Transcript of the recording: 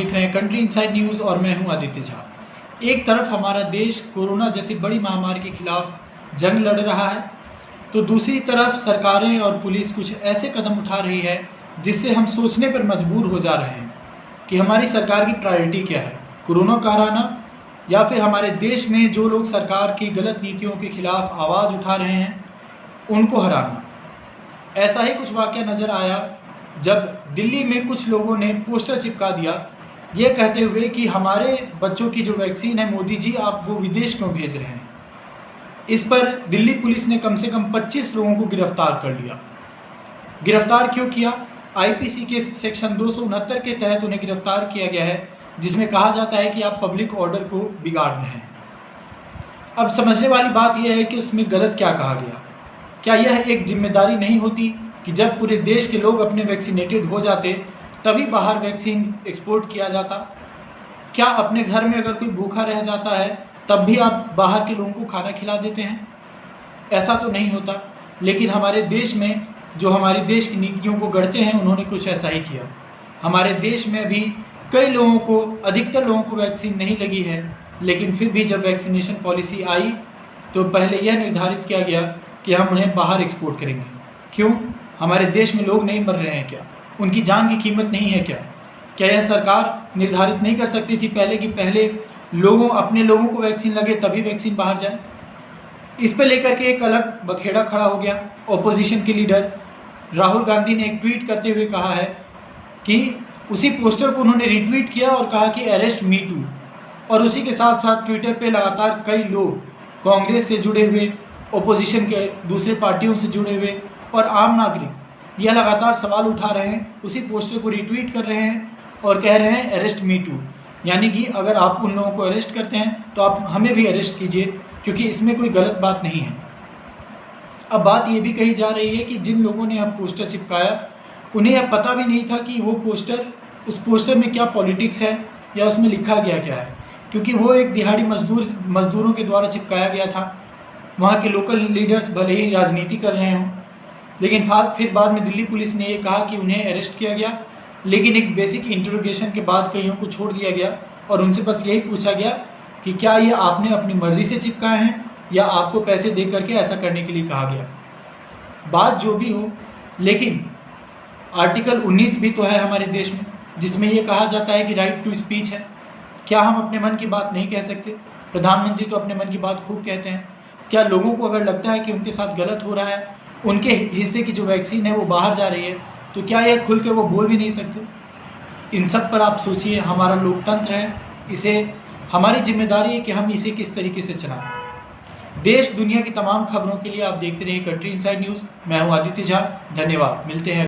देख रहे हैं कंट्री इनसाइड न्यूज़ और मैं हूं आदित्य झा। एक तरफ हमारा देश कोरोना जैसी बड़ी महामारी के खिलाफ जंग लड़ रहा है, तो दूसरी तरफ सरकारें और पुलिस कुछ ऐसे कदम उठा रही है जिससे हम सोचने पर मजबूर हो जा रहे हैं कि हमारी सरकार की प्रायोरिटी क्या है, कोरोना का हराना या फिर हमारे देश में जो लोग सरकार की गलत नीतियों के खिलाफ आवाज़ उठा रहे हैं उनको हराना। ऐसा ही कुछ वाक़या नज़र आया जब दिल्ली में कुछ लोगों ने पोस्टर चिपका दिया ये कहते हुए कि हमारे बच्चों की जो वैक्सीन है मोदी जी आप वो विदेश क्यों भेज रहे हैं। इस पर दिल्ली पुलिस ने कम से कम 25 लोगों को गिरफ्तार कर लिया। गिरफ्तार क्यों किया? आईपीसी के सेक्शन 269 के तहत उन्हें गिरफ्तार किया गया है, जिसमें कहा जाता है कि आप पब्लिक ऑर्डर को बिगाड़ रहे हैं। अब समझने वाली बात यह है कि उसमें गलत क्या कहा गया। क्या यह एक जिम्मेदारी नहीं होती कि जब पूरे देश के लोग अपने वैक्सीनेटेड हो जाते तभी बाहर वैक्सीन एक्सपोर्ट किया जाता? क्या अपने घर में अगर कोई भूखा रह जाता है तब भी आप बाहर के लोगों को खाना खिला देते हैं? ऐसा तो नहीं होता। लेकिन हमारे देश में जो हमारे देश की नीतियों को गढ़ते हैं उन्होंने कुछ ऐसा ही किया। हमारे देश में भी कई लोगों को, अधिकतर लोगों को वैक्सीन नहीं लगी है, लेकिन फिर भी जब वैक्सीनेशन पॉलिसी आई तो पहले यह निर्धारित किया गया कि हम उन्हें बाहर एक्सपोर्ट करेंगे। क्यों? हमारे देश में लोग नहीं मर रहे हैं क्या? उनकी जान की कीमत नहीं है क्या? क्या यह सरकार निर्धारित नहीं कर सकती थी पहले कि पहले अपने लोगों को वैक्सीन लगे तभी वैक्सीन बाहर जाए? इस पर लेकर के एक अलग बखेड़ा खड़ा हो गया। ऑपोजिशन के लीडर राहुल गांधी ने एक ट्वीट करते हुए कहा है कि उसी पोस्टर को उन्होंने रीट्वीट किया और कहा कि अरेस्ट मी टू। और उसी के साथ साथ ट्विटर पे लगातार कई लोग कांग्रेस से जुड़े हुए, ओपोजिशन के दूसरे पार्टियों से जुड़े हुए और आम नागरिक यह लगातार सवाल उठा रहे हैं, उसी पोस्टर को रीट्वीट कर रहे हैं और कह रहे हैं अरेस्ट मी टू। यानी कि अगर आप उन लोगों को अरेस्ट करते हैं तो आप हमें भी अरेस्ट कीजिए, क्योंकि इसमें कोई गलत बात नहीं है। अब बात ये भी कही जा रही है कि जिन लोगों ने अब पोस्टर चिपकाया उन्हें यह पता भी नहीं था कि वो पोस्टर, उस पोस्टर में क्या पॉलिटिक्स है या उसमें लिखा गया क्या है, क्योंकि वो एक दिहाड़ी मजदूरों के द्वारा चिपकाया गया था। वहाँ के लोकल लीडर्स भले ही राजनीति कर रहे हों, लेकिन फिर बाद में दिल्ली पुलिस ने ये कहा कि उन्हें अरेस्ट किया गया, लेकिन एक बेसिक इंटरोगेशन के बाद कईयों को छोड़ दिया गया और उनसे बस यही पूछा गया कि क्या ये आपने अपनी मर्ज़ी से चिपकाए हैं या आपको पैसे दे करके ऐसा करने के लिए कहा गया। बात जो भी हो, लेकिन आर्टिकल 19 भी तो है हमारे देश में, जिसमें ये कहा जाता है कि राइट टू स्पीच है। क्या हम अपने मन की बात नहीं कह सकते? प्रधानमंत्री तो अपने मन की बात खूब कहते हैं। क्या लोगों को अगर लगता है कि उनके साथ गलत हो रहा है, उनके हिस्से की जो वैक्सीन है वो बाहर जा रही है, तो क्या यह खुल के वो बोल भी नहीं सकते? इन सब पर आप सोचिए। हमारा लोकतंत्र है, इसे हमारी जिम्मेदारी है कि हम इसे किस तरीके से चलाएं। देश दुनिया की तमाम खबरों के लिए आप देखते रहिए कंट्री इनसाइड न्यूज़। मैं हूं आदित्य झा। धन्यवाद। मिलते हैं।